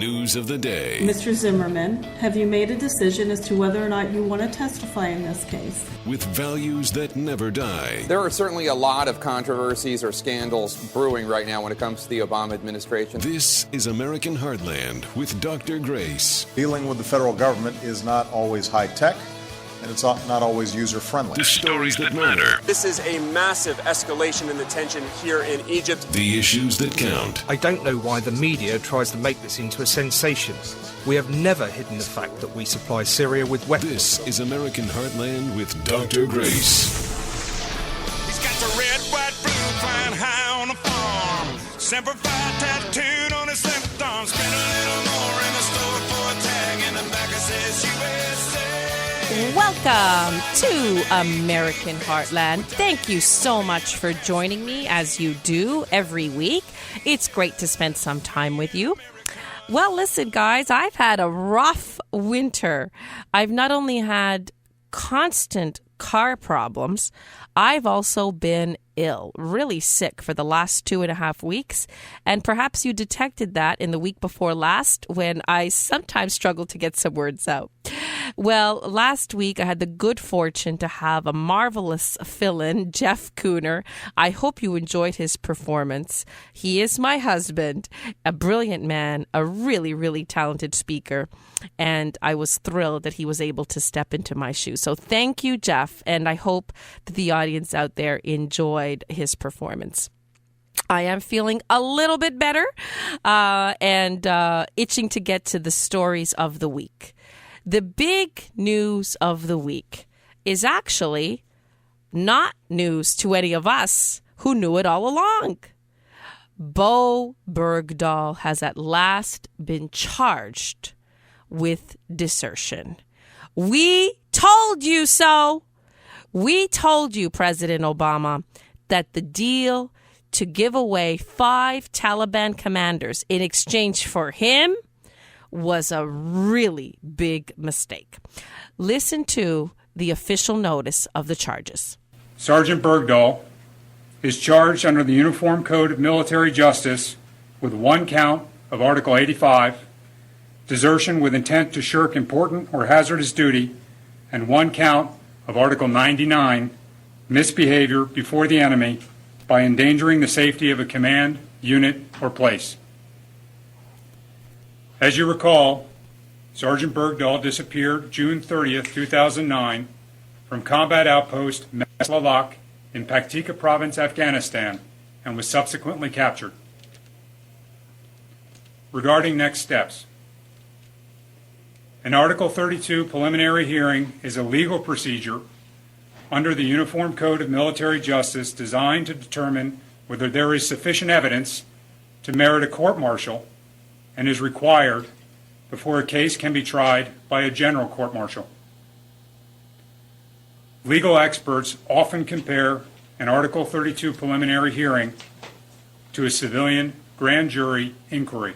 news of the day. Mr. Zimmerman, have you made a decision as to whether or not you want to testify in this case? With values that never die. There are certainly a lot of controversies or scandals brewing right now when it comes to the Obama administration. This is American Heartland with Dr. Grace. Dealing with the federal government is not always high-tech, and it's not always user-friendly. The stories that matter. This is a massive escalation in the tension here in Egypt. The issues that count. I don't know why the media tries to make this into a sensation. We have never hidden the fact that we supply Syria with weapons. This is American Heartland with Dr. Grace. He's got the red, white, blue flying high on the farm. Semper Fi tattooed on his left arm. Spend a little more in the store for a tag in the back that says USA. Welcome to American Heartland. Thank you so much for joining me as you do every week. It's great to spend some time with you. Well, listen, guys, I've had a rough winter. I've not only had constant car problems, I've also been ill, really sick for the last 2.5 weeks. And perhaps you detected that in the week before last when I sometimes struggled to get some words out. Well, last week I had the good fortune to have a marvelous fill-in, Jeff Cooner. I hope you enjoyed his performance. He is my husband, a brilliant man, a really, really talented speaker. And I was thrilled that he was able to step into my shoes. So thank you, Jeff. And I hope that the audience out there enjoyed his performance. I am feeling a little bit better and itching to get to the stories of the week. The big news of the week is actually not news to any of us who knew it all along. Bowe Bergdahl has at last been charged with desertion. We told you so. We told you, President Obama, that the deal to give away 5 Taliban commanders in exchange for him was a really big mistake. Listen to the official notice of the charges. Sergeant Bergdahl is charged under the Uniform Code of Military Justice with 1 count of Article 85, desertion with intent to shirk important or hazardous duty, and 1 count of Article 99, misbehavior before the enemy by endangering the safety of a command, unit, or place. As you recall, Sergeant Bergdahl disappeared June 30th, 2009 from combat outpost Maslalak in Paktika Province, Afghanistan, and was subsequently captured. Regarding next steps, an Article 32 preliminary hearing is a legal procedure under the Uniform Code of Military Justice designed to determine whether there is sufficient evidence to merit a court-martial and is required before a case can be tried by a general court-martial. Legal experts often compare an Article 32 preliminary hearing to a civilian grand jury inquiry.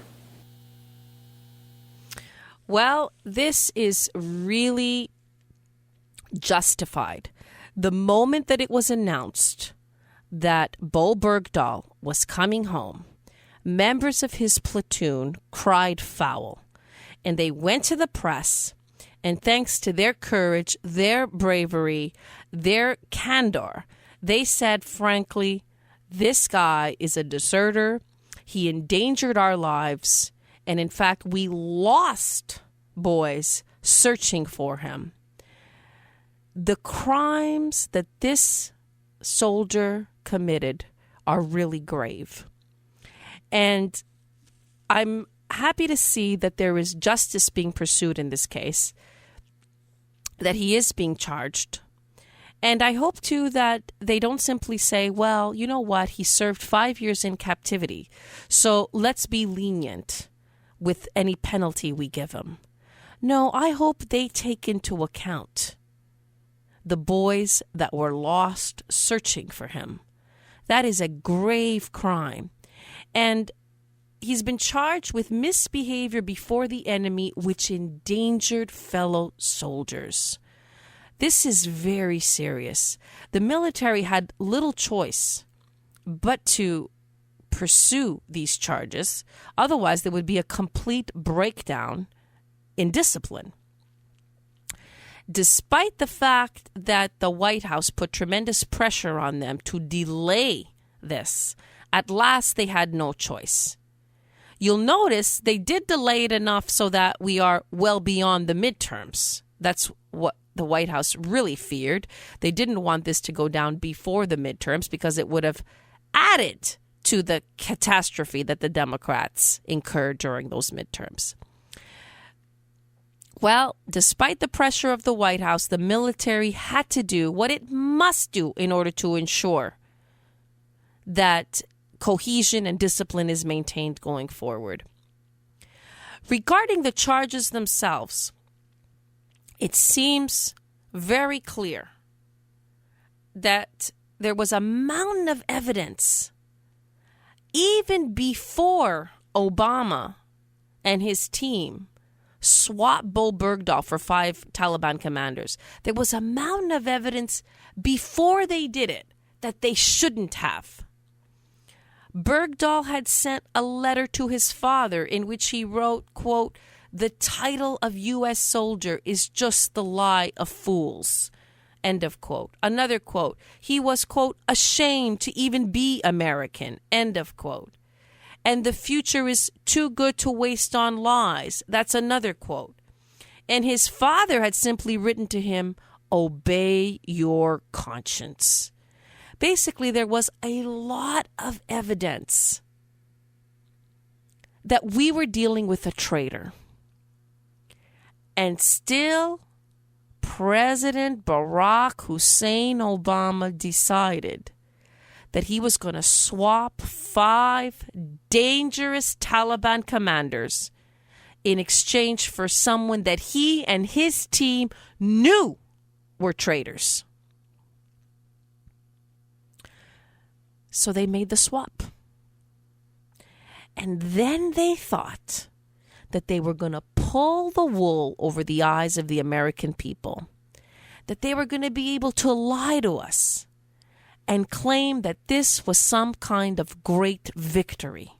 Well, this is really justified. The moment that it was announced that Bowe Bergdahl was coming home, members of his platoon cried foul, and they went to the press, and thanks to their courage, their bravery, their candor, they said, frankly, this guy is a deserter. He endangered our lives, and in fact, we lost boys searching for him. The crimes that this soldier committed are really grave. And I'm happy to see that there is justice being pursued in this case, that he is being charged. And I hope, too, that they don't simply say, well, you know what, he served 5 years in captivity, so let's be lenient with any penalty we give him. No, I hope they take into account the boys that were lost searching for him. That is a grave crime. And he's been charged with misbehavior before the enemy, which endangered fellow soldiers. This is very serious. The military had little choice but to pursue these charges. Otherwise, there would be a complete breakdown in discipline. Despite the fact that the White House put tremendous pressure on them to delay this, at last they had no choice. You'll notice they did delay it enough so that we are well beyond the midterms. That's what the White House really feared. They didn't want this to go down before the midterms because it would have added to the catastrophe that the Democrats incurred during those midterms. Well, despite the pressure of the White House, the military had to do what it must do in order to ensure that cohesion and discipline is maintained going forward. Regarding the charges themselves, it seems very clear that there was a mountain of evidence even before Obama and his team swapped Bowe Bergdahl for 5 Taliban commanders. There was a mountain of evidence before they did it that they shouldn't have. Bergdahl had sent a letter to his father in which he wrote, quote, "The title of U.S. soldier is just the lie of fools," end of quote. Another quote, he was, quote, "ashamed to even be American," end of quote. And the future is too good to waste on lies. That's another quote. And his father had simply written to him, "Obey your conscience." Basically, there was a lot of evidence that we were dealing with a traitor. And still, President Barack Hussein Obama decided that he was going to swap 5 dangerous Taliban commanders in exchange for someone that he and his team knew were traitors. So they made the swap. And then they thought that they were going to pull the wool over the eyes of the American people, that they were going to be able to lie to us and claim that this was some kind of great victory.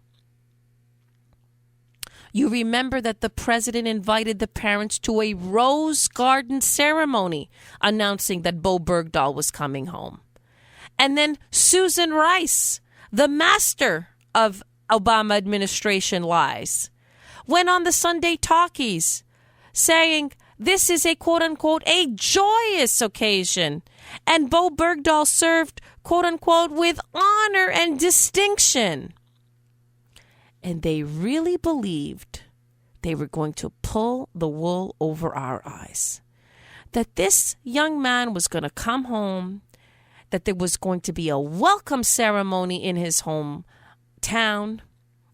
You remember that the president invited the parents to a rose garden ceremony announcing that Bowe Bergdahl was coming home. And then Susan Rice, the master of Obama administration lies, went on the Sunday talkies saying this is a quote-unquote a joyous occasion. And Bowe Bergdahl served quote-unquote with honor and distinction. And they really believed they were going to pull the wool over our eyes. That this young man was going to come home, that there was going to be a welcome ceremony in his hometown.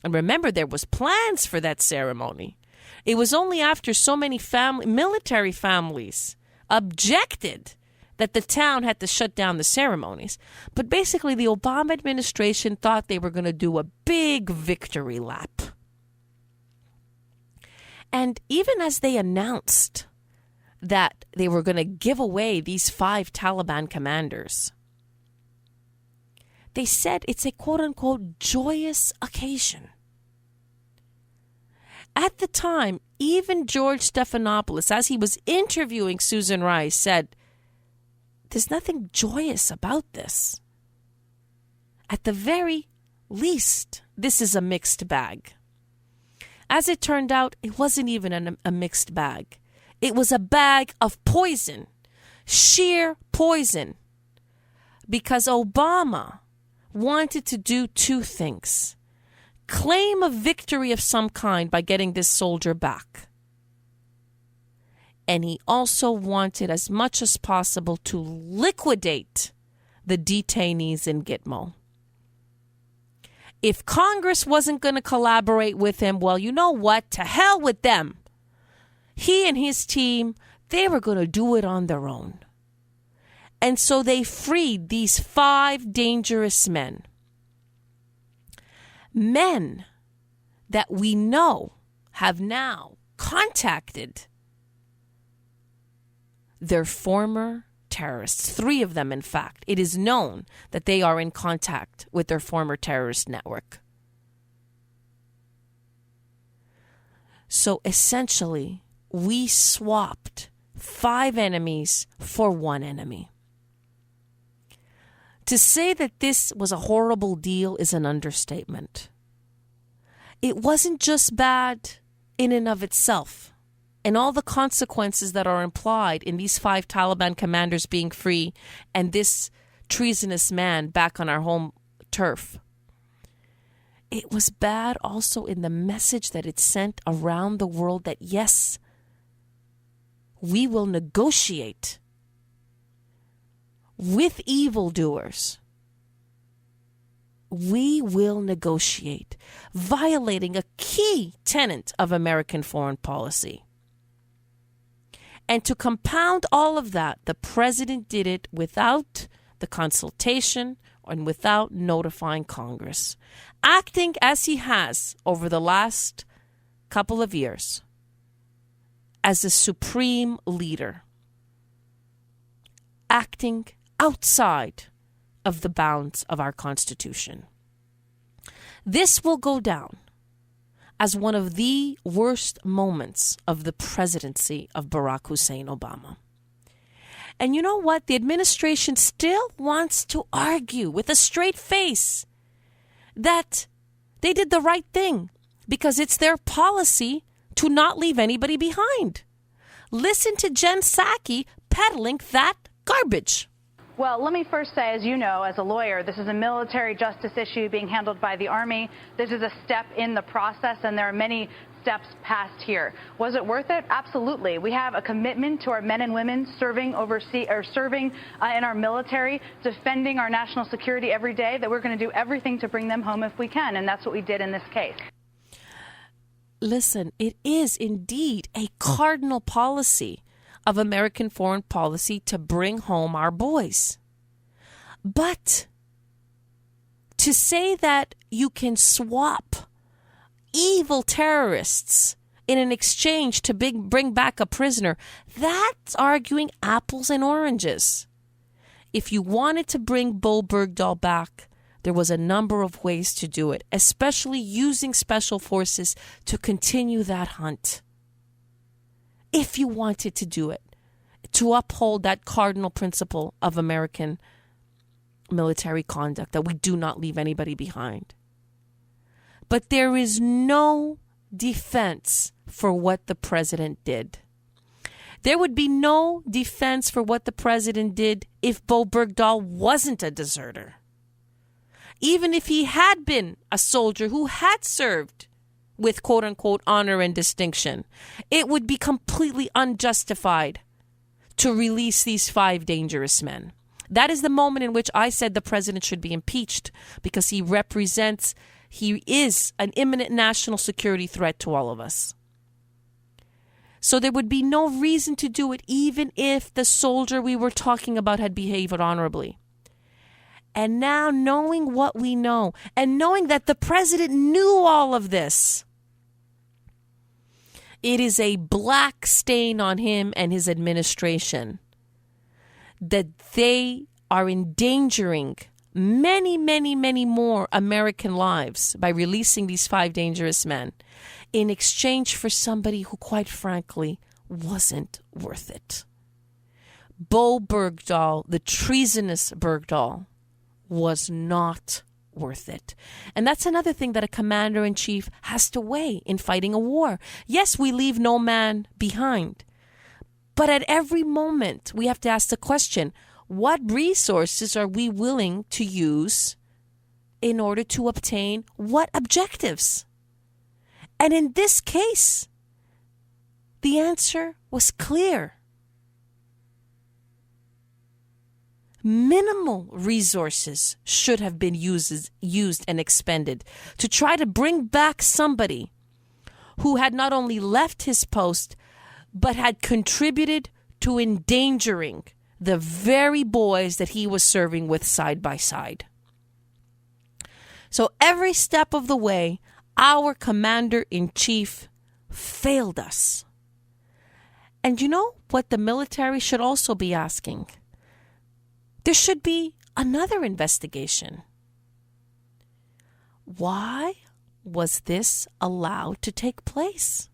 And remember, there was plans for that ceremony. It was only after so many military families objected that the town had to shut down the ceremonies. But basically, the Obama administration thought they were going to do a big victory lap. And even as they announced that they were going to give away these 5 Taliban commanders, they said it's a quote-unquote joyous occasion. At the time, even George Stephanopoulos, as he was interviewing Susan Rice, said, there's nothing joyous about this. At the very least, this is a mixed bag. As it turned out, it wasn't even a mixed bag. It was a bag of poison, sheer poison, because Obama wanted to do 2 things. Claim a victory of some kind by getting this soldier back. And he also wanted as much as possible to liquidate the detainees in Gitmo. If Congress wasn't going to collaborate with him, well, you know what? To hell with them. He and his team, they were going to do it on their own. And so they freed these 5 dangerous men. Men that we know have now contacted their former terrorists. 3 of them, in fact. It is known that they are in contact with their former terrorist network. So essentially, we swapped 5 enemies for 1 enemy. To say that this was a horrible deal is an understatement. It wasn't just bad in and of itself, and all the consequences that are implied in these 5 Taliban commanders being free and this treasonous man back on our home turf. It was bad also in the message that it sent around the world that yes, we will negotiate with evildoers. We will negotiate, violating a key tenet of American foreign policy. And to compound all of that, the president did it without the consultation and without notifying Congress, acting as he has over the last couple of years as a supreme leader, acting outside of the bounds of our Constitution. This will go down as one of the worst moments of the presidency of Barack Hussein Obama. And you know what? The administration still wants to argue with a straight face that they did the right thing because it's their policy to not leave anybody behind. Listen to Jen Psaki peddling that garbage. Well, let me first say, as you know, as a lawyer, this is a military justice issue being handled by the Army. This is a step in the process, and there are many steps past here. Was it worth it? Absolutely. We have a commitment to our men and women serving overseas or serving in our military, defending our national security every day, that we're going to do everything to bring them home if we can, and that's what we did in this case. Listen, it is indeed a cardinal policy of American foreign policy to bring home our boys. But to say that you can swap evil terrorists in an exchange to bring back a prisoner, that's arguing apples and oranges. If you wanted to bring Bowe Bergdahl back, there was a number of ways to do it, especially using special forces to continue that hunt. If you wanted to do it, to uphold that cardinal principle of American military conduct, that we do not leave anybody behind. But there is no defense for what the president did. There would be no defense for what the president did if Bowe Bergdahl wasn't a deserter. Even if he had been a soldier who had served with quote-unquote honor and distinction, it would be completely unjustified to release these 5 dangerous men. That is the moment in which I said the president should be impeached because he is an imminent national security threat to all of us. So there would be no reason to do it even if the soldier we were talking about had behaved honorably. And now, knowing what we know and knowing that the president knew all of this, it is a black stain on him and his administration that they are endangering many, many, many more American lives by releasing these 5 dangerous men in exchange for somebody who, quite frankly, wasn't worth it. Bowe Bergdahl, the treasonous Bergdahl, was not worth it. And that's another thing that a commander-in-chief has to weigh in fighting a war. Yes, we leave no man behind. But at every moment, we have to ask the question, what resources are we willing to use in order to obtain what objectives? And in this case, the answer was clear. Minimal resources should have been used and expended to try to bring back somebody who had not only left his post, but had contributed to endangering the very boys that he was serving with side by side. So every step of the way, our commander-in-chief failed us. And you know what the military should also be asking? There should be another investigation. Why was this allowed to take place?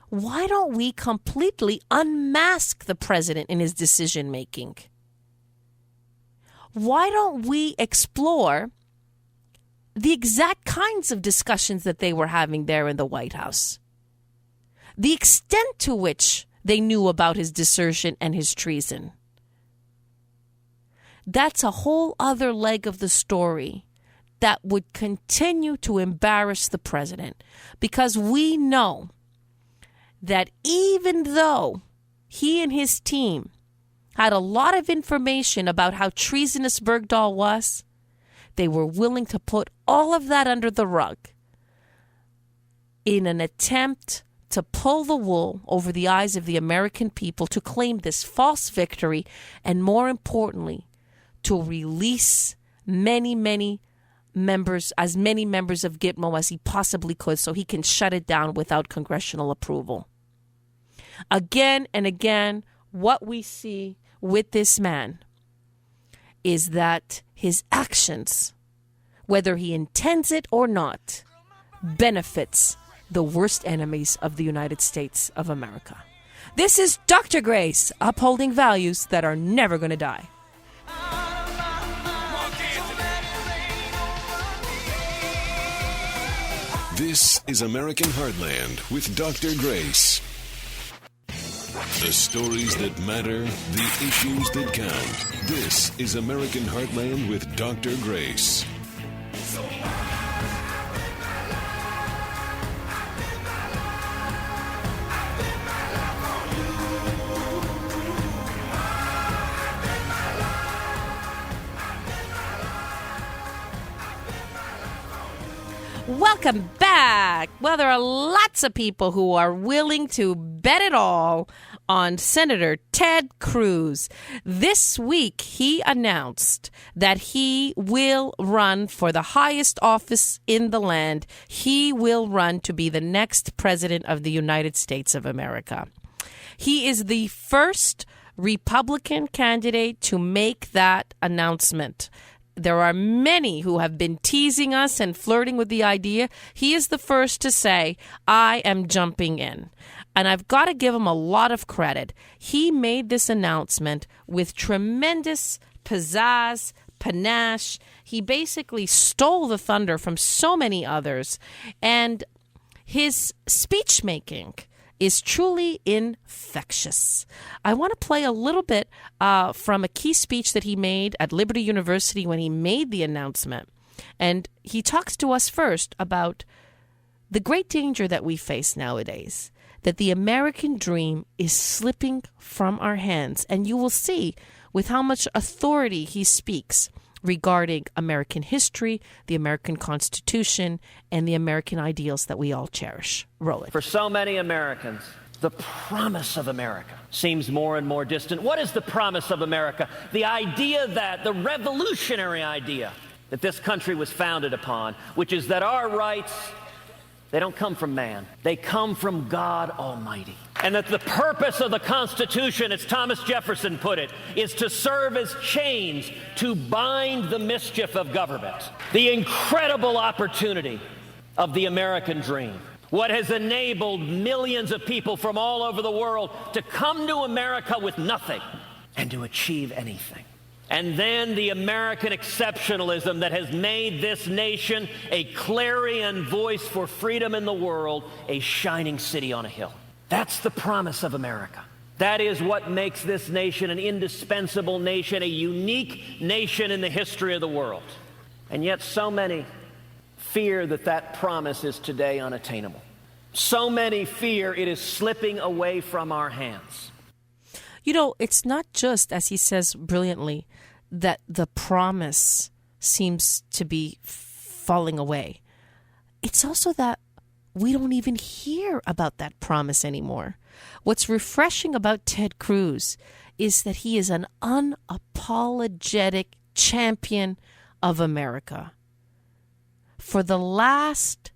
why don't we completely unmask the president in his decision making? Why don't we explore the exact kinds of discussions that they were having there in the White House? The extent to which they knew about his desertion and his treason. That's a whole other leg of the story that would continue to embarrass the president, because we know that even though he and his team had a lot of information about how treasonous Bergdahl was, they were willing to put all of that under the rug in an attempt to pull the wool over the eyes of the American people, to claim this false victory, and more importantly, to release many members of Gitmo as he possibly could, so he can shut it down without congressional approval. Again and again, what we see with this man is that his actions, whether he intends it or not, benefits the worst enemies of the United States of America. This is Dr. Grace, upholding values that are never going to die. This is American Heartland with Dr. Grace. The stories that matter, the issues that count. This is American Heartland with Dr. Grace. Welcome back. Well, there are lots of people who are willing to bet it all on Senator Ted Cruz. This week, he announced that he will run for the highest office in the land. He will run to be the next president of the United States of America. He is the first Republican candidate to make that announcement. There are many who have been teasing us and flirting with the idea. He is the first to say, I am jumping in. And I've got to give him a lot of credit. He made this announcement with tremendous pizzazz, panache. He basically stole the thunder from so many others. And his speech making is truly infectious. I want to play a little bit from a key speech that he made at Liberty University when he made the announcement. And he talks to us first about the great danger that we face nowadays, that the American dream is slipping from our hands. And you will see with how much authority he speaks regarding American history, the American Constitution, and the American ideals that we all cherish. Roll it. For so many Americans, the promise of America seems more and more distant. What is the promise of America? The revolutionary idea that this country was founded upon, which is that our rights, they don't come from man. They come from God Almighty. And that the purpose of the Constitution, as Thomas Jefferson put it, is to serve as chains to bind the mischief of government. The incredible opportunity of the American dream. What has enabled millions of people from all over the world to come to America with nothing and to achieve anything. And then the American exceptionalism that has made this nation a clarion voice for freedom in the world, a shining city on a hill. That's the promise of America. That is what makes this nation an indispensable nation, a unique nation in the history of the world. And yet so many fear that that promise is today unattainable. So many fear it is slipping away from our hands. You know, it's not just, as he says brilliantly, that the promise seems to be falling away. It's also that we don't even hear about that promise anymore. What's refreshing about Ted Cruz is that he is an unapologetic champion of America. For the last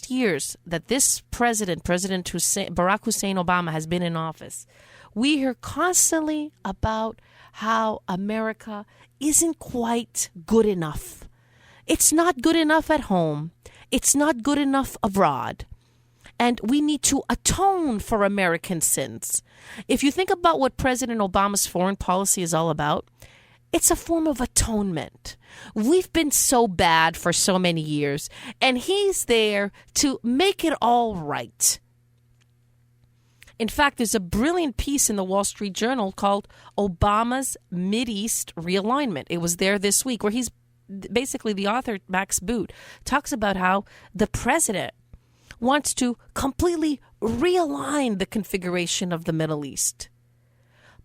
years that this President Barack Hussein Obama has been in office, we hear constantly about how America isn't quite good enough. It's not good enough at home. It's not good enough abroad. And we need to atone for American sins. If you think about what President Obama's foreign policy is all about, it's a form of atonement. We've been so bad for so many years, and he's there to make it all right. In fact, there's a brilliant piece in the Wall Street Journal called Obama's Mideast Realignment. It was there this week, where he's basically, the author, Max Boot, talks about how the president wants to completely realign the configuration of the Middle East,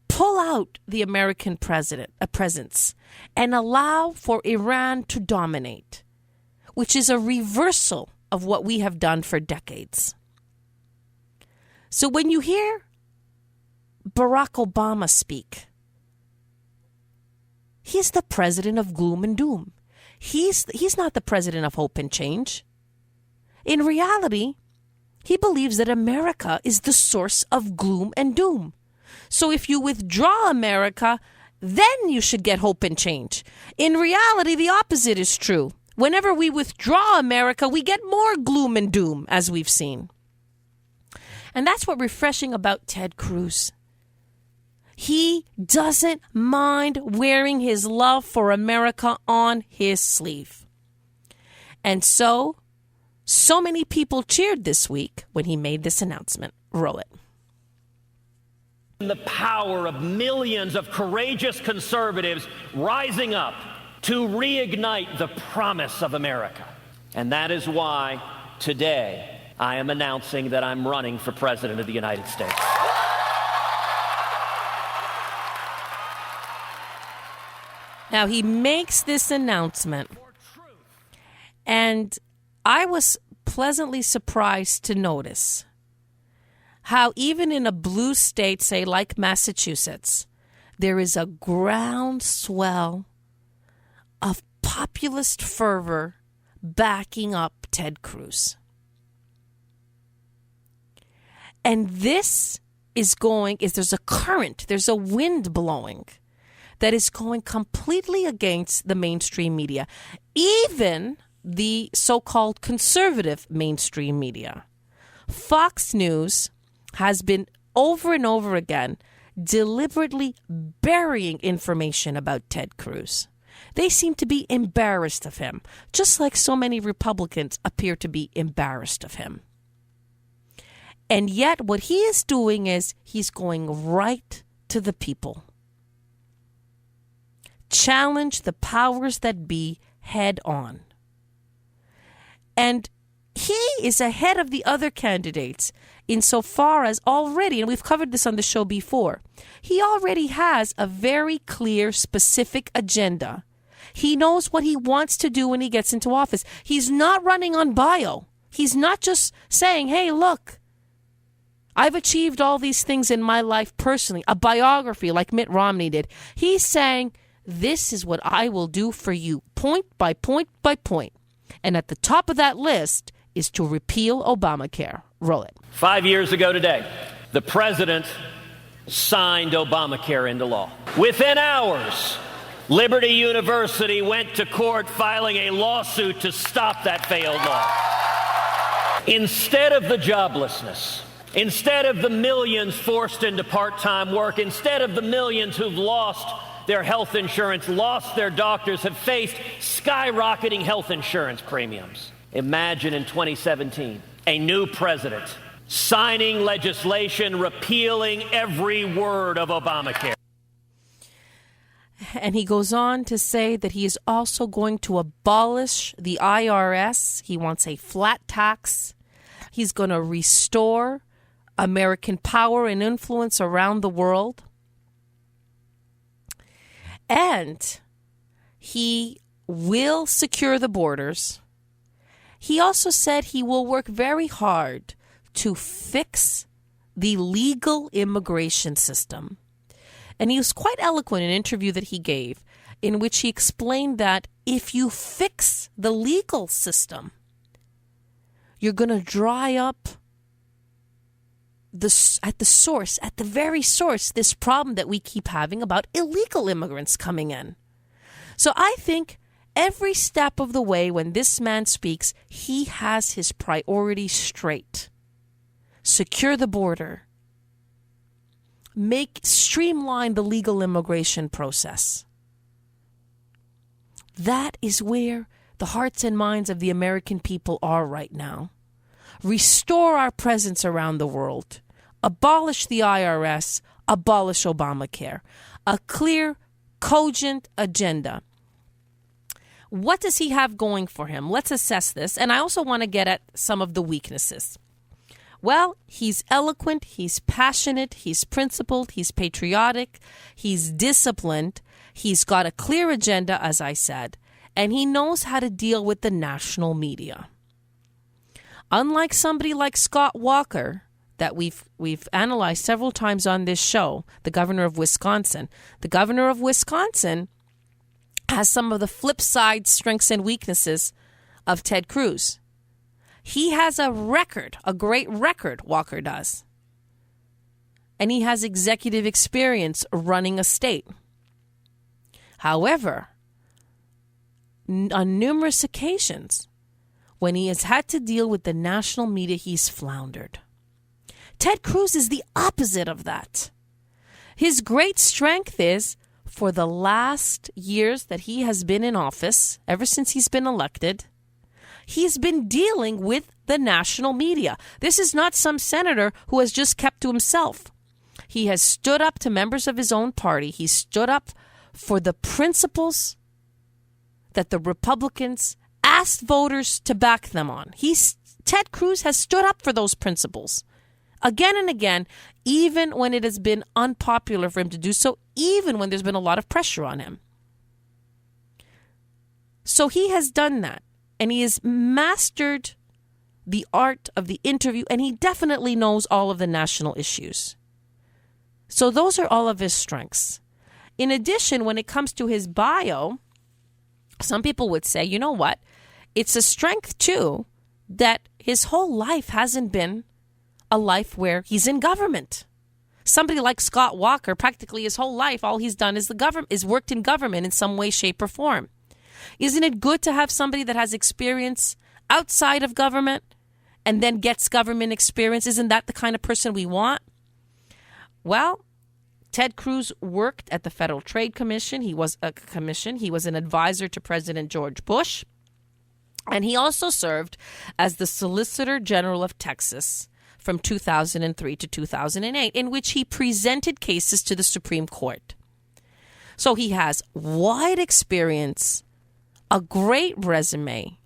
pull out the American presence, and allow for Iran to dominate, which is a reversal of what we have done for decades. So when you hear Barack Obama speak, he's the president of gloom and doom. He's not the president of hope and change. In reality, he believes that America is the source of gloom and doom. So if you withdraw America, then you should get hope and change. In reality, the opposite is true. Whenever we withdraw America, we get more gloom and doom, as we've seen. And that's what's refreshing about Ted Cruz. He doesn't mind wearing his love for America on his sleeve. And so many people cheered this week when he made this announcement. Roll it. The power of millions of courageous conservatives rising up to reignite the promise of America. And that is why today I am announcing that I'm running for President of the United States. Now, he makes this announcement, and I was pleasantly surprised to notice how even in a blue state, say like Massachusetts, there is a groundswell of populist fervor backing up Ted Cruz. And this is there's a current, there's a wind blowing that is going completely against the mainstream media, even the so-called conservative mainstream media. Fox News has been over and over again deliberately burying information about Ted Cruz. They seem to be embarrassed of him, just like so many Republicans appear to be embarrassed of him. And yet what he is doing is he's going right to the people. Challenge the powers that be head on. And he is ahead of the other candidates insofar as already, and we've covered this on the show before, he already has a very clear, specific agenda. He knows what he wants to do when he gets into office. He's not running on bio. He's not just saying, hey, look, I've achieved all these things in my life personally, a biography like Mitt Romney did. He's saying, this is what I will do for you, point by point by point. And at the top of that list is to repeal Obamacare. Roll it. 5 years ago today, the president signed Obamacare into law. Within hours, Liberty University went to court filing a lawsuit to stop that failed law. Instead of the joblessness, instead of the millions forced into part-time work, instead of the millions who've lost their health insurance, lost their doctors, have faced skyrocketing health insurance premiums. Imagine in 2017, a new president signing legislation repealing every word of Obamacare. And he goes on to say that he is also going to abolish the IRS. He wants a flat tax. He's going to restore American power and influence around the world. And he will secure the borders. He also said he will work very hard to fix the legal immigration system. And he was quite eloquent in an interview that he gave in which he explained that if you fix the legal system, you're going to dry up at the very source, this problem that we keep having about illegal immigrants coming in. So I think every step of the way when this man speaks, he has his priorities straight. secure the border, streamline the legal immigration process. That is where the hearts and minds of the American people are right now. Restore our presence around the world. Abolish the IRS. Abolish Obamacare. A clear, cogent agenda. What does he have going for him? Let's assess this. And I also want to get at some of the weaknesses. Well, he's eloquent, he's passionate, he's principled, he's patriotic, he's disciplined, he's got a clear agenda, as I said, and he knows how to deal with the national media. Unlike somebody like Scott Walker, that we've analyzed several times on this show, the governor of Wisconsin. The governor of Wisconsin has some of the flip side strengths and weaknesses of Ted Cruz. He has a great record, Walker does. And he has executive experience running a state. However, on numerous occasions, when he has had to deal with the national media, he's floundered. Ted Cruz is the opposite of that. His great strength is, for the last years that he has been in office, ever since he's been elected, he's been dealing with the national media. This is not some senator who has just kept to himself. He has stood up to members of his own party. He stood up for the principles that the Republicans asked voters to back them on. Ted Cruz has stood up for those principles again and again, even when it has been unpopular for him to do so, even when there's been a lot of pressure on him. So he has done that. And he has mastered the art of the interview, and he definitely knows all of the national issues. So those are all of his strengths. In addition, when it comes to his bio, some people would say, you know what? It's a strength, too, that his whole life hasn't been a life where he's in government. Somebody like Scott Walker, practically his whole life, all he's done is worked in government in some way, shape, or form. Isn't it good to have somebody that has experience outside of government and then gets government experience? Isn't that the kind of person we want? Well, Ted Cruz worked at the Federal Trade Commission. He was an advisor to President George Bush. And he also served as the Solicitor General of Texas from 2003 to 2008, in which he presented cases to the Supreme Court. So he has wide experience, a great resume,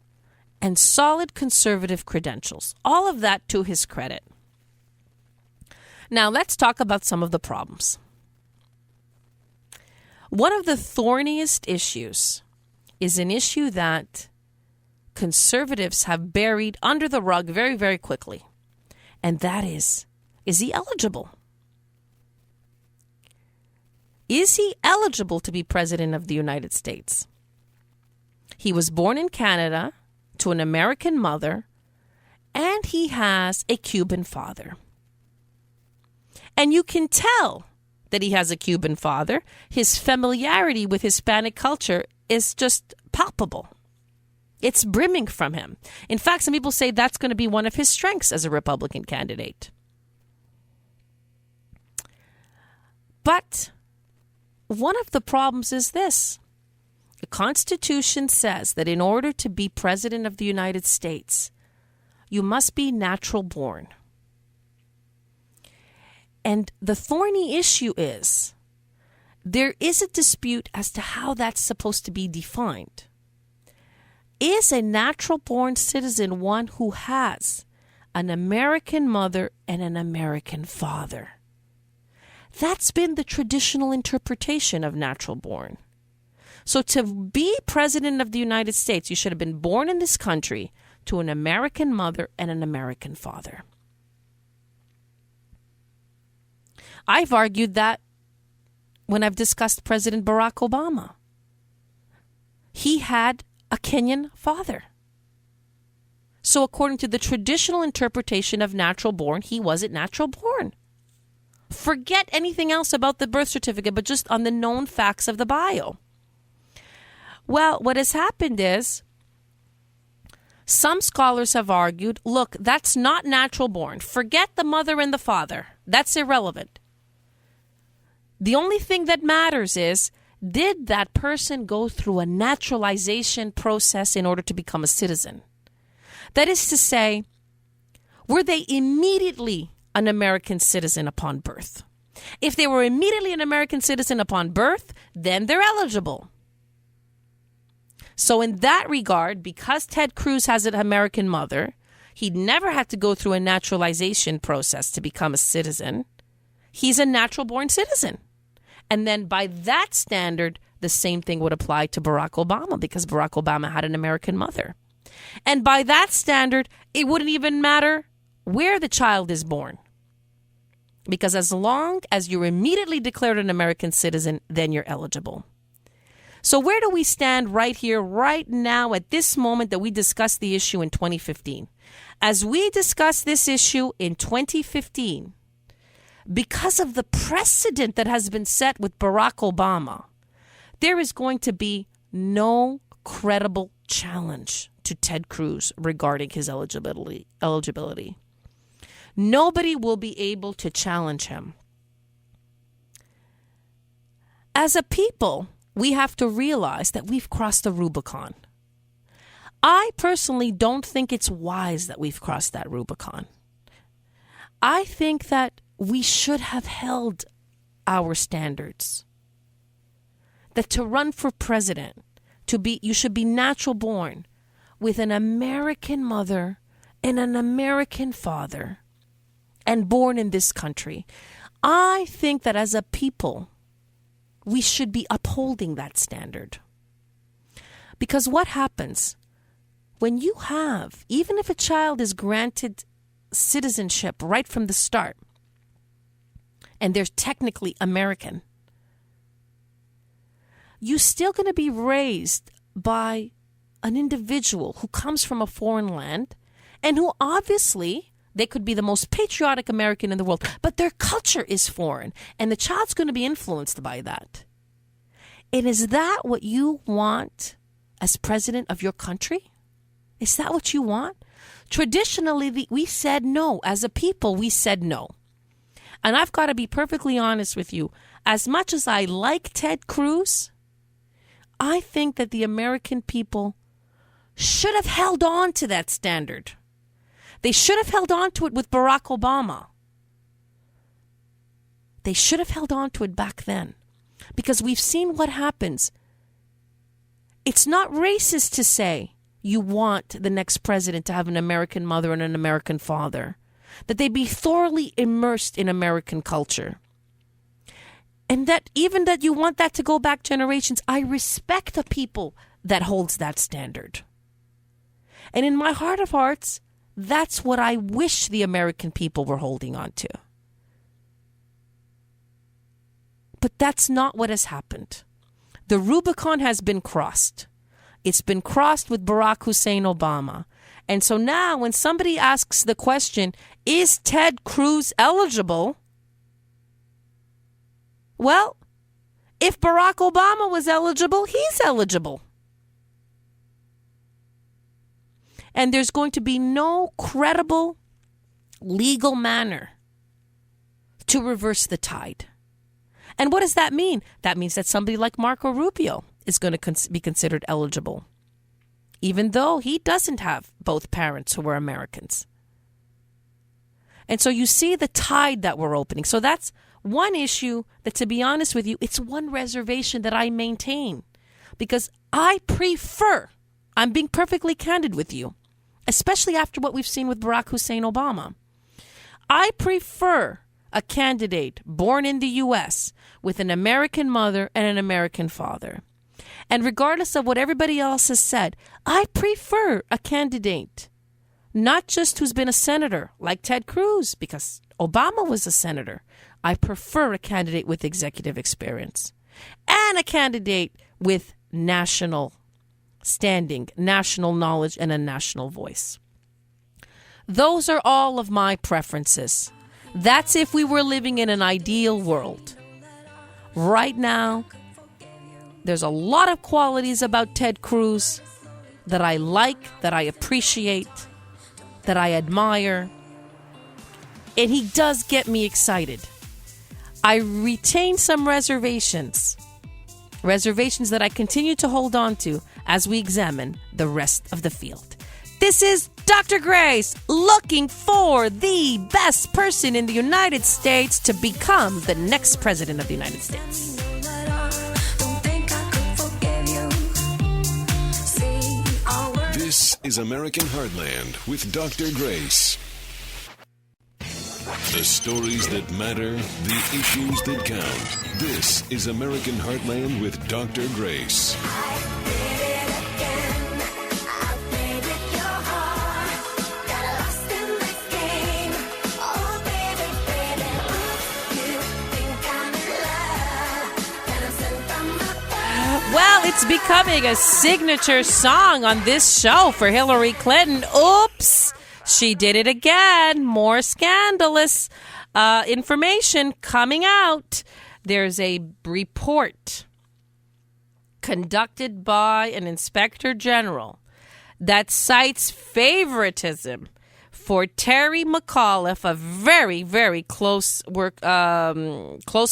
and solid conservative credentials. All of that to his credit. Now let's talk about some of the problems. One of the thorniest issues is an issue that conservatives have buried under the rug very, very quickly. And that is he eligible? Is he eligible to be president of the United States? He was born in Canada to an American mother, and he has a Cuban father. And you can tell that he has a Cuban father. His familiarity with Hispanic culture is just palpable. It's brimming from him. In fact, some people say that's going to be one of his strengths as a Republican candidate. But one of the problems is this. The Constitution says that in order to be president of the United States, you must be natural born. And the thorny issue is there is a dispute as to how that's supposed to be defined. Is a natural born citizen one who has an American mother and an American father? That's been the traditional interpretation of natural born. So to be president of the United States, you should have been born in this country to an American mother and an American father. I've argued that when I've discussed President Barack Obama. He had a Kenyan father. So according to the traditional interpretation of natural born, he wasn't natural born. Forget anything else about the birth certificate, but just on the known facts of the bio. Well, what has happened is Some scholars have argued, look, that's not natural born. Forget the mother and the father. That's irrelevant. The only thing that matters is, did that person go through a naturalization process in order to become a citizen? That is to say, were they immediately an American citizen upon birth? If they were immediately an American citizen upon birth, then they're eligible. So in that regard, because Ted Cruz has an American mother, he'd never had to go through a naturalization process to become a citizen. He's a natural-born citizen. And then by that standard, the same thing would apply to Barack Obama, because Barack Obama had an American mother. And by that standard, it wouldn't even matter where the child is born. Because as long as you're immediately declared an American citizen, then you're eligible. So where do we stand right here, right now, at this moment that we discussed the issue in 2015? As we discussed this issue in 2015, because of the precedent that has been set with Barack Obama, there is going to be no credible challenge to Ted Cruz regarding his eligibility. Nobody will be able to challenge him. As a people, we have to realize that we've crossed the Rubicon. I personally don't think it's wise that we've crossed that Rubicon. I think that we should have held our standards. That to run for president, you should be natural born with an American mother and an American father and born in this country. I think that as a people, we should be upholding that standard. Because what happens when you have, even if a child is granted citizenship right from the start, and they're technically American, you're still going to be raised by an individual who comes from a foreign land and who obviously, they could be the most patriotic American in the world, but their culture is foreign, and the child's going to be influenced by that. And is that what you want as president of your country? Is that what you want? Traditionally, we said no. As a people, we said no. And I've got to be perfectly honest with you. As much as I like Ted Cruz, I think that the American people should have held on to that standard. They should have held on to it with Barack Obama. They should have held on to it back then. Because we've seen what happens. It's not racist to say you want the next president to have an American mother and an American father. That they be thoroughly immersed in American culture. And that even that you want that to go back generations, I respect the people that holds that standard. And in my heart of hearts, that's what I wish the American people were holding on to. But that's not what has happened. The Rubicon has been crossed. It's been crossed with Barack Hussein Obama. And so now when somebody asks the question, is Ted Cruz eligible? Well, if Barack Obama was eligible, he's eligible. And there's going to be no credible legal manner to reverse the tide. And what does that mean? That means that somebody like Marco Rubio is going to be considered eligible, even though he doesn't have both parents who are Americans. And so you see the tide that we're opening. So that's one issue that, to be honest with you, it's one reservation that I maintain. Because I prefer, I'm being perfectly candid with you, especially after what we've seen with Barack Hussein Obama. I prefer a candidate born in the U.S. with an American mother and an American father. And regardless of what everybody else has said, I prefer a candidate, not just who's been a senator like Ted Cruz, because Obama was a senator. I prefer a candidate with executive experience and a candidate with national standing, national knowledge, and a national voice. Those are all of my preferences. That's if we were living in an ideal world. Right now, there's a lot of qualities about Ted Cruz that I like, that I appreciate, that I admire. And he does get me excited. I retain some reservations that I continue to hold on to as we examine the rest of the field. This is Dr. Grace, looking for the best person in the United States to become the next president of the United States. This is American Heartland with Dr. Grace. The stories that matter, the issues that count. This is American Heartland with Dr. Grace. Well, it's becoming a signature song on this show for Hillary Clinton. Oops, she did it again. More scandalous information coming out. There's a report conducted by an inspector general that cites favoritism for Terry McAuliffe, a very, very close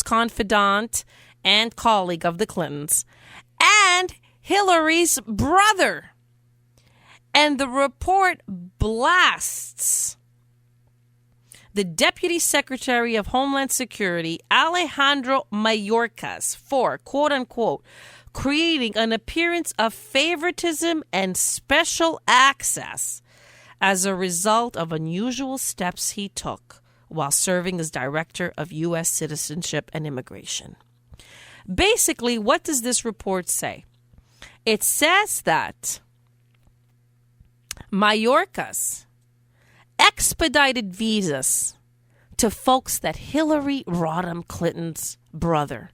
confidant and colleague of the Clintons, and Hillary's brother. And the report blasts the Deputy Secretary of Homeland Security, Alejandro Mayorkas, for, quote-unquote, creating an appearance of favoritism and special access as a result of unusual steps he took while serving as Director of U.S. Citizenship and Immigration. Basically, what does this report say? It says that Mayorkas expedited visas to folks that Hillary Rodham Clinton's brother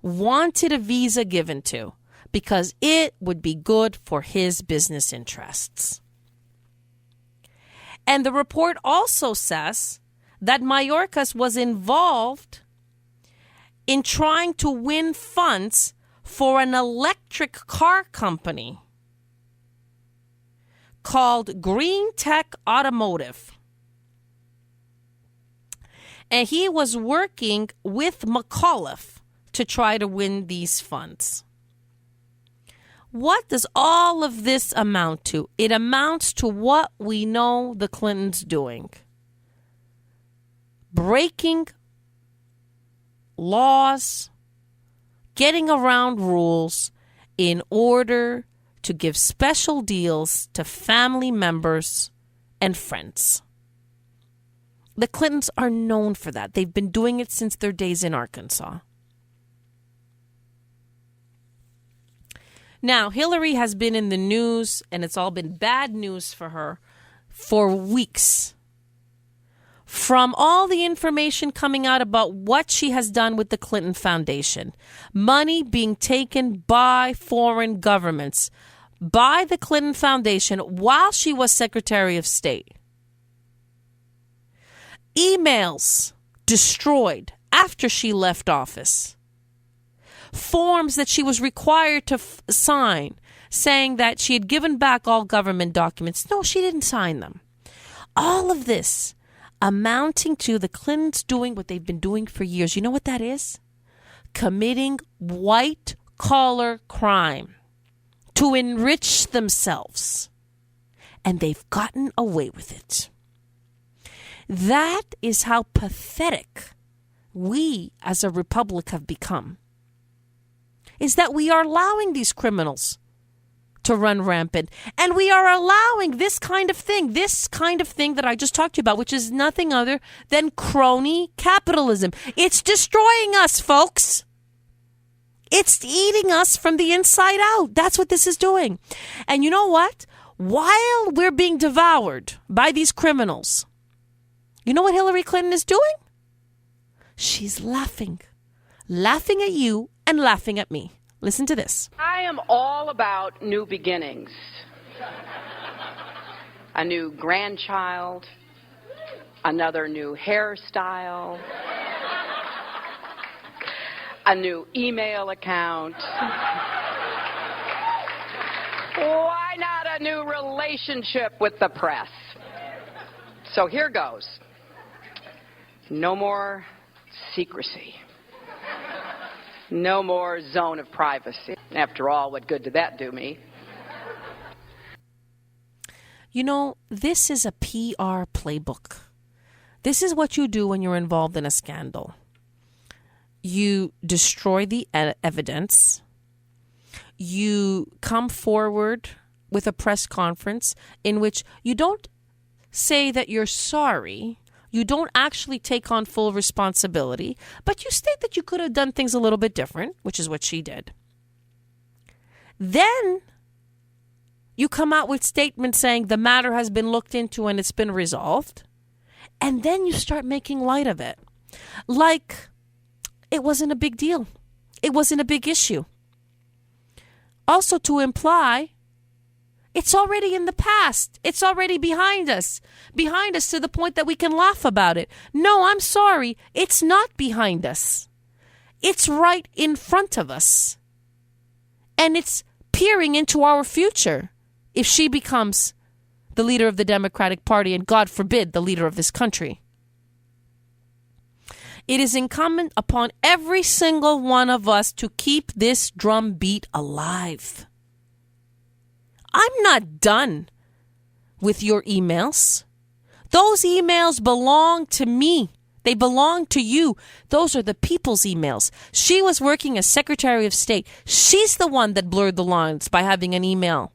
wanted a visa given to because it would be good for his business interests. And the report also says that Mayorkas was involved in trying to win funds for an electric car company called Green Tech Automotive. And he was working with McAuliffe to try to win these funds. What does all of this amount to? It amounts to what we know the Clintons doing. Breaking laws, getting around rules in order to give special deals to family members and friends. The Clintons are known for that. They've been doing it since their days in Arkansas. Now, Hillary has been in the news, and it's all been bad news for her for weeks. From all the information coming out about what she has done with the Clinton Foundation, money being taken by foreign governments, by the Clinton Foundation while she was Secretary of State. Emails destroyed after she left office. Forms that she was required to sign saying that she had given back all government documents. No, she didn't sign them. All of this amounting to the Clintons doing what they've been doing for years. You know what that is? Committing white-collar crime to enrich themselves. And they've gotten away with it. That is how pathetic we as a republic have become. Is that we are allowing these criminals to run rampant. And we are allowing this kind of thing that I just talked to you about, which is nothing other than crony capitalism. It's destroying us, folks. It's eating us from the inside out. That's what this is doing. And you know what? While we're being devoured by these criminals, you know what Hillary Clinton is doing? She's laughing. Laughing at you and laughing at me. Listen to this. I am all about new beginnings. A new grandchild, another new hairstyle, a new email account. Why Why not a new relationship with the press? So here goes. No more secrecy. No more zone of privacy. After all, what good did that do me? You know, this is a PR playbook. This is what you do when you're involved in a scandal. You destroy the evidence. You come forward with a press conference in which you don't say that you're sorry. You don't actually take on full responsibility, but you state that you could have done things a little bit different, which is what she did. Then you come out with statements saying the matter has been looked into and it's been resolved. And then you start making light of it. Like it wasn't a big deal. It wasn't a big issue. Also to imply it's already in the past. It's already behind us. Behind us to the point that we can laugh about it. No, I'm sorry. It's not behind us. It's right in front of us. And it's peering into our future if she becomes the leader of the Democratic Party and, God forbid, the leader of this country. It is incumbent upon every single one of us to keep this drumbeat alive. I'm not done with your emails. Those emails belong to me. They belong to you. Those are the people's emails. She was working as Secretary of State. She's the one that blurred the lines by having an email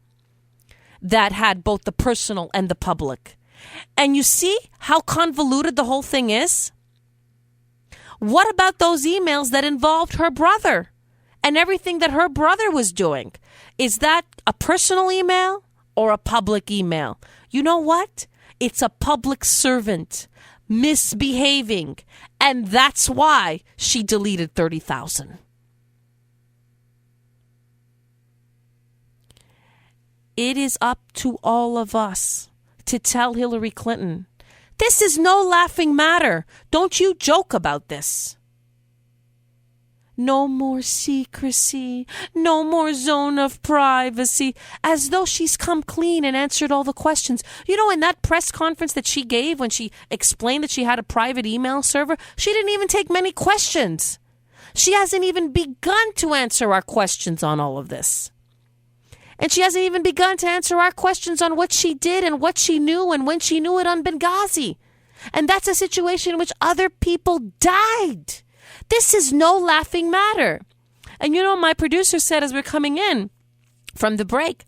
that had both the personal and the public. And you see how convoluted the whole thing is? What about those emails that involved her brother and everything that her brother was doing? Is that a personal email or a public email? You know what? It's a public servant misbehaving. And that's why she deleted 30,000. It is up to all of us to tell Hillary Clinton, this is no laughing matter. Don't you joke about this. No more secrecy. No more zone of privacy. As though she's come clean and answered all the questions. You know, in that press conference that she gave when she explained that she had a private email server, she didn't even take many questions. She hasn't even begun to answer our questions on all of this. And she hasn't even begun to answer our questions on what she did and what she knew and when she knew it on Benghazi. And that's a situation in which other people died. This is no laughing matter. And you know, my producer said as we're coming in from the break,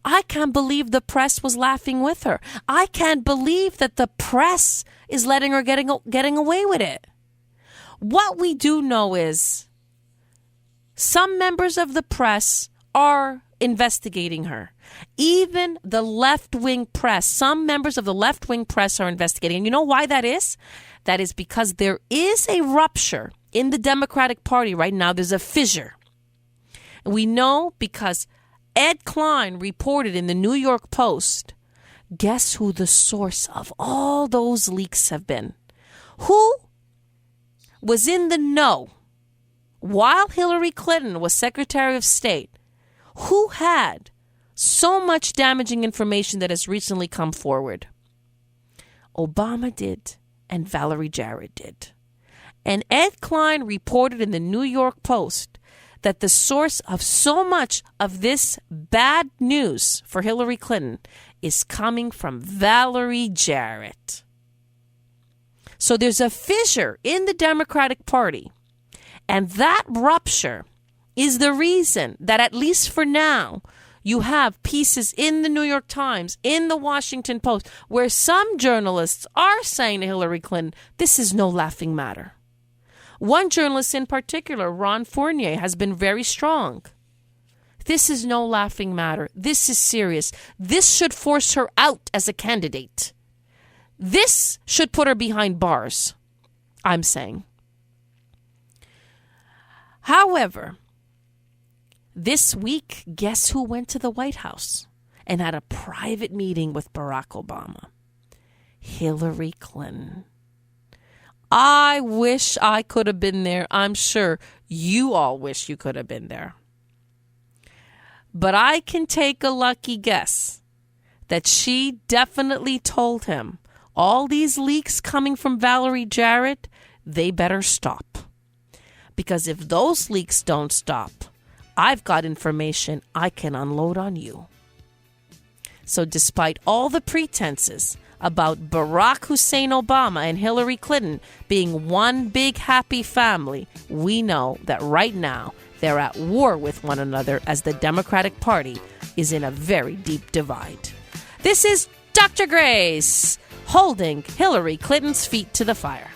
I can't believe the press was laughing with her. I can't believe that the press is letting her getting away with it. What we do know is some members of the press are investigating her. Even the left-wing press, some members of the left-wing press are investigating. And you know why that is? That is because there is a rupture in the Democratic Party right now. There's a fissure. And we know because Ed Klein reported in the New York Post. Guess who the source of all those leaks have been? Who was in the know while Hillary Clinton was Secretary of State? Who had so much damaging information that has recently come forward? Obama did, and Valerie Jarrett did. And Ed Klein reported in the New York Post that the source of so much of this bad news for Hillary Clinton is coming from Valerie Jarrett. So there's a fissure in the Democratic Party, and that rupture is the reason that, at least for now, you have pieces in the New York Times, in the Washington Post, where some journalists are saying to Hillary Clinton, this is no laughing matter. One journalist in particular, Ron Fournier, has been very strong. This is no laughing matter. This is serious. This should force her out as a candidate. This should put her behind bars, I'm saying. However, this week, guess who went to the White House and had a private meeting with Barack Obama? Hillary Clinton. I wish I could have been there. I'm sure you all wish you could have been there. But I can take a lucky guess that she definitely told him, all these leaks coming from Valerie Jarrett, they better stop. Because if those leaks don't stop, I've got information I can unload on you. So despite all the pretenses about Barack Hussein Obama and Hillary Clinton being one big happy family, we know that right now they're at war with one another as the Democratic Party is in a very deep divide. This is Dr. Grace holding Hillary Clinton's feet to the fire.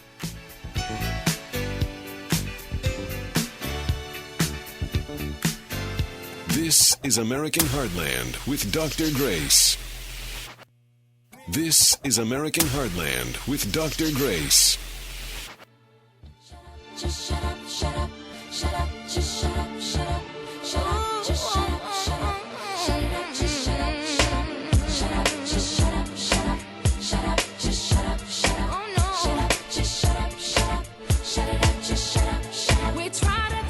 This is American Heartland with Dr. Grace. This is American Heartland with Dr. Grace. Just shut up, shut up, shut up, just shut up, shut up, shut up, just shut up, shut up, shut it up, just shut up, shut up, shut up, just shut up, shut up, shut up, just shut up, shut up, shut up, just shut up, shut up, shut it up, just shut up, shut up.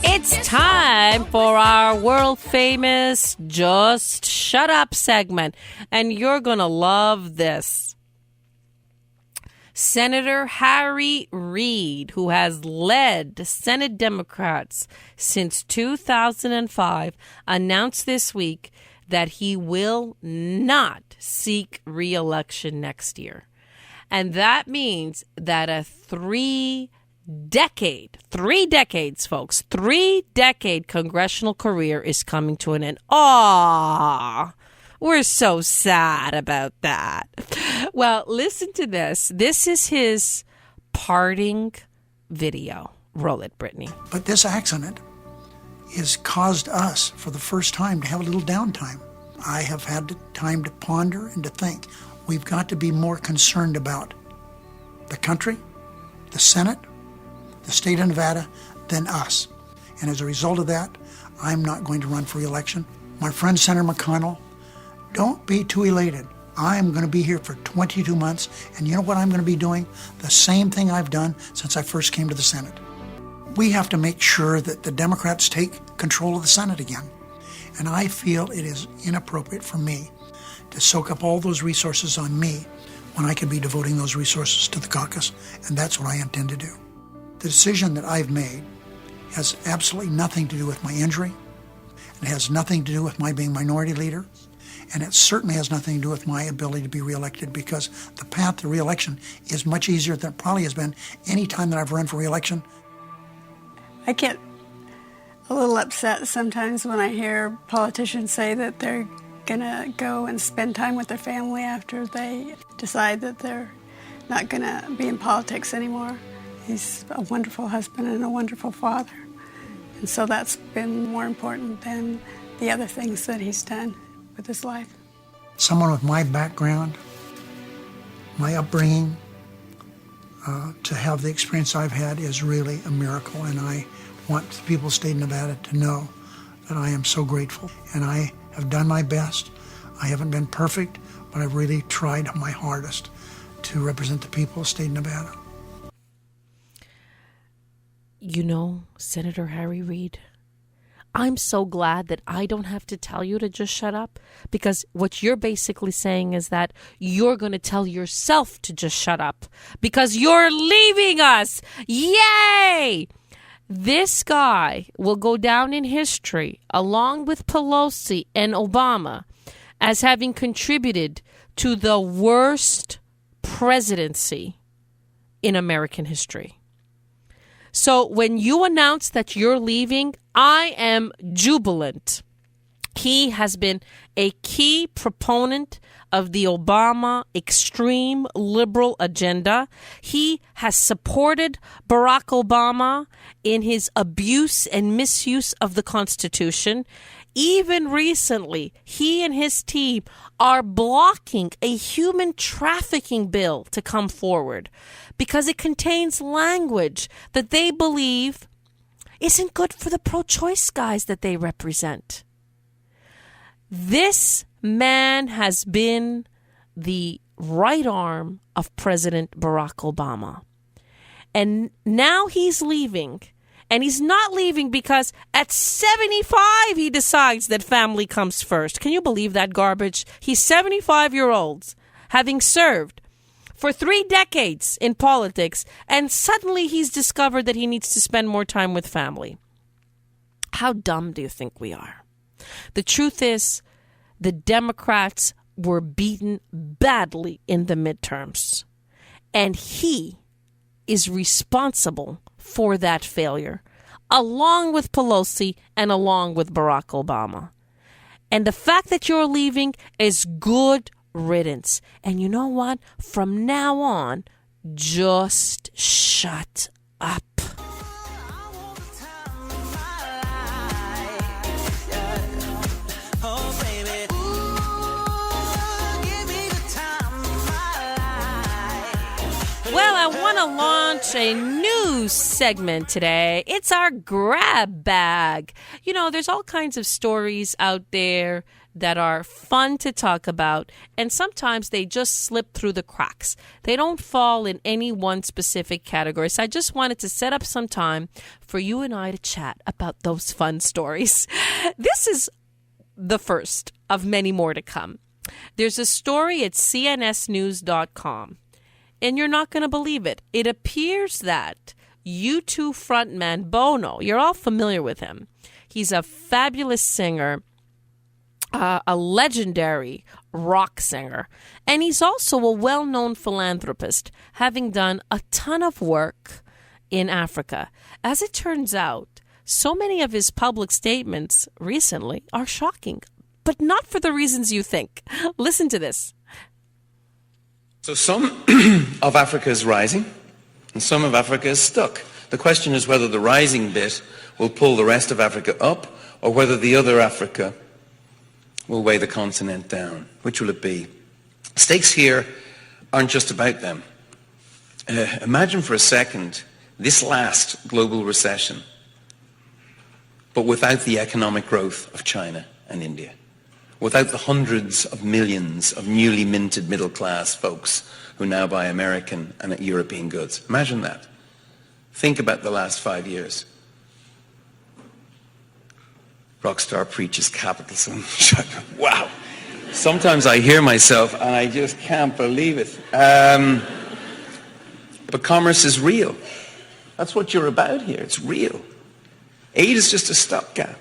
It's time for our world famous Just Shut Up segment, and you're going to love this. Senator Harry Reid, who has led Senate Democrats since 2005, announced this week that he will not seek re-election next year. And that means that a three-decade congressional career is coming to an end. Aww. We're so sad about that. Well, listen to this. This is his parting video. Roll it, Brittany. But this accident has caused us, for the first time, to have a little downtime. I have had the time to ponder and to think. We've got to be more concerned about the country, the Senate, the state of Nevada, than us. And as a result of that, I'm not going to run for re-election. My friend Senator McConnell, don't be too elated. I'm going to be here for 22 months, and you know what I'm going to be doing? The same thing I've done since I first came to the Senate. We have to make sure that the Democrats take control of the Senate again. And I feel it is inappropriate for me to soak up all those resources on me when I could be devoting those resources to the caucus, and that's what I intend to do. The decision that I've made has absolutely nothing to do with my injury. It has nothing to do with my being minority leader. And it certainly has nothing to do with my ability to be reelected, because the path to reelection is much easier than it probably has been any time that I've run for reelection. I get a little upset sometimes when I hear politicians say that they're going to go and spend time with their family after they decide that they're not going to be in politics anymore. He's a wonderful husband and a wonderful father. And so that's been more important than the other things that he's done with his life. Someone with my background, my upbringing, to have the experience I've had is really a miracle, and I want the people of the state of Nevada to know that I am so grateful. And I have done my best. I haven't been perfect, but I've really tried my hardest to represent the people of the state of Nevada. You know, Senator Harry Reid, I'm so glad that I don't have to tell you to just shut up, because what you're basically saying is that you're going to tell yourself to just shut up because you're leaving us. Yay! This guy will go down in history, along with Pelosi and Obama, as having contributed to the worst presidency in American history. So when you announce that you're leaving, I am jubilant. He has been a key proponent of the Obama extreme liberal agenda. He has supported Barack Obama in his abuse and misuse of the Constitution. Even recently, he and his team are blocking a human trafficking bill to come forward because it contains language that they believe isn't good for the pro-choice guys that they represent. This man has been the right arm of President Barack Obama. And now he's leaving. And he's not leaving because at 75 he decides that family comes first. Can you believe that garbage? He's 75-year-old, having served for 3 decades in politics, and suddenly he's discovered that he needs to spend more time with family. How dumb do you think we are? The truth is, the Democrats were beaten badly in the midterms, and he is responsible for that failure, along with Pelosi and along with Barack Obama. And the fact that you're leaving is good riddance. And you know what? From now on, just shut up. Well, I want to launch a new segment today. It's our grab bag. You know, there's all kinds of stories out there that are fun to talk about, and sometimes they just slip through the cracks. They don't fall in any one specific category. So I just wanted to set up some time for you and I to chat about those fun stories. This is the first of many more to come. There's a story at cnsnews.com. And you're not going to believe it. It appears that U2 frontman Bono, you're all familiar with him. He's a fabulous singer, a legendary rock singer. And he's also a well-known philanthropist, having done a ton of work in Africa. As it turns out, so many of his public statements recently are shocking, but not for the reasons you think. Listen to this. So some of Africa is rising and some of Africa is stuck. The question is whether the rising bit will pull the rest of Africa up or whether the other Africa will weigh the continent down. Which will it be? Stakes here aren't just about them. Imagine for a second this last global recession, but without the economic growth of China and India. Without the hundreds of millions of newly minted middle-class folks who now buy American and European goods. Imagine that. Think about the last 5 years. Rockstar preaches capitalism. Wow. Sometimes I hear myself and I just can't believe it. But commerce is real. That's what you're about here. It's real. Aid is just a stopgap.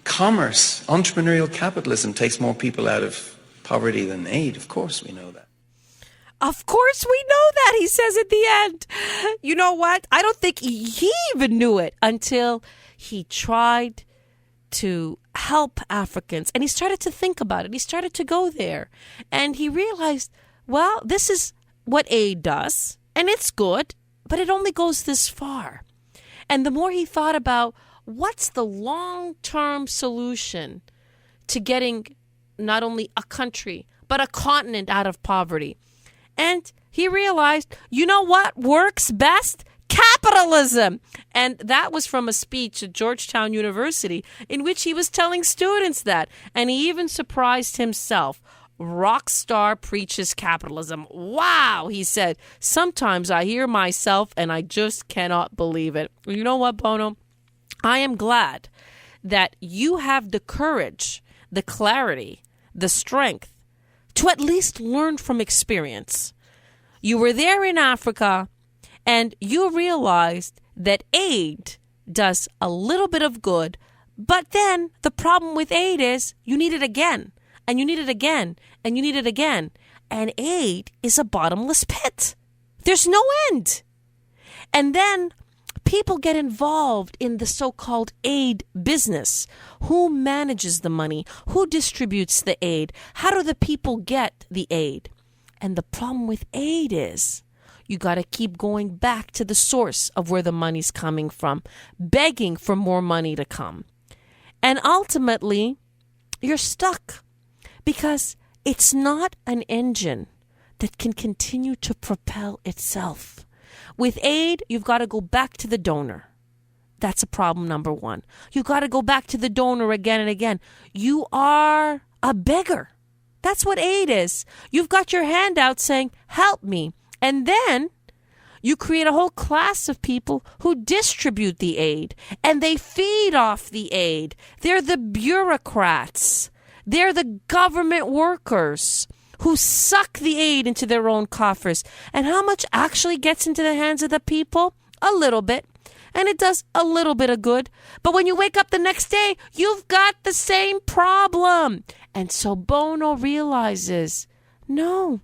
Commerce, entrepreneurial capitalism takes more people out of poverty than aid. Of course we know that. Of course we know that, he says at the end. You know what? I don't think he even knew it until he tried to help Africans. And he started to think about it. He started to go there. And he realized, well, this is what aid does. And it's good, but it only goes this far. And the more he thought about what's the long-term solution to getting not only a country, but a continent out of poverty? And he realized, you know what works best? Capitalism. And that was from a speech at Georgetown University in which he was telling students that. And he even surprised himself. Rockstar preaches capitalism. Wow, he said. Sometimes I hear myself and I just cannot believe it. You know what, Bono? I am glad that you have the courage, the clarity, the strength to at least learn from experience. You were there in Africa and you realized that aid does a little bit of good, but then the problem with aid is you need it again, and you need it again, and you need it again. And aid is a bottomless pit. There's no end. And then people get involved in the so-called aid business. Who manages the money? Who distributes the aid? How do the people get the aid? And the problem with aid is you got to keep going back to the source of where the money's coming from, begging for more money to come. And ultimately, you're stuck because it's not an engine that can continue to propel itself. With aid, you've got to go back to the donor. That's a problem number one. You've got to go back to the donor again and again. You are a beggar. That's what aid is. You've got your hand out saying, help me. And then You create a whole class of people who distribute the aid, and they feed off the aid. They're the bureaucrats. They're the government workers who suck the aid into their own coffers. And how much actually gets into the hands of the people? A little bit. And it does a little bit of good. But when you wake up the next day, you've got the same problem. And so Bono realizes, no,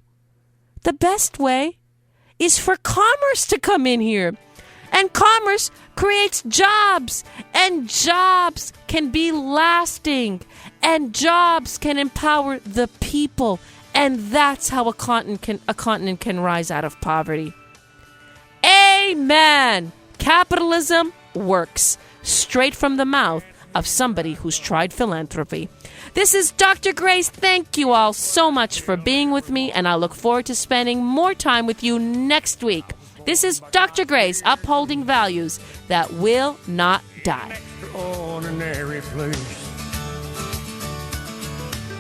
the best way is for commerce to come in here. And commerce creates jobs. And jobs can be lasting. And jobs can empower the people. And that's how a continent can rise out of poverty. Amen. Capitalism works. Straight from the mouth of somebody who's tried philanthropy. This is Dr. Grace. Thank you all so much for being with me, and I look forward to spending more time with you next week. This is Dr. Grace, upholding values that will not die. Ordinary place.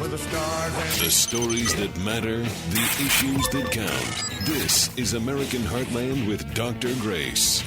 The stories that matter, the issues that count. This is American Heartland with Dr. Grace.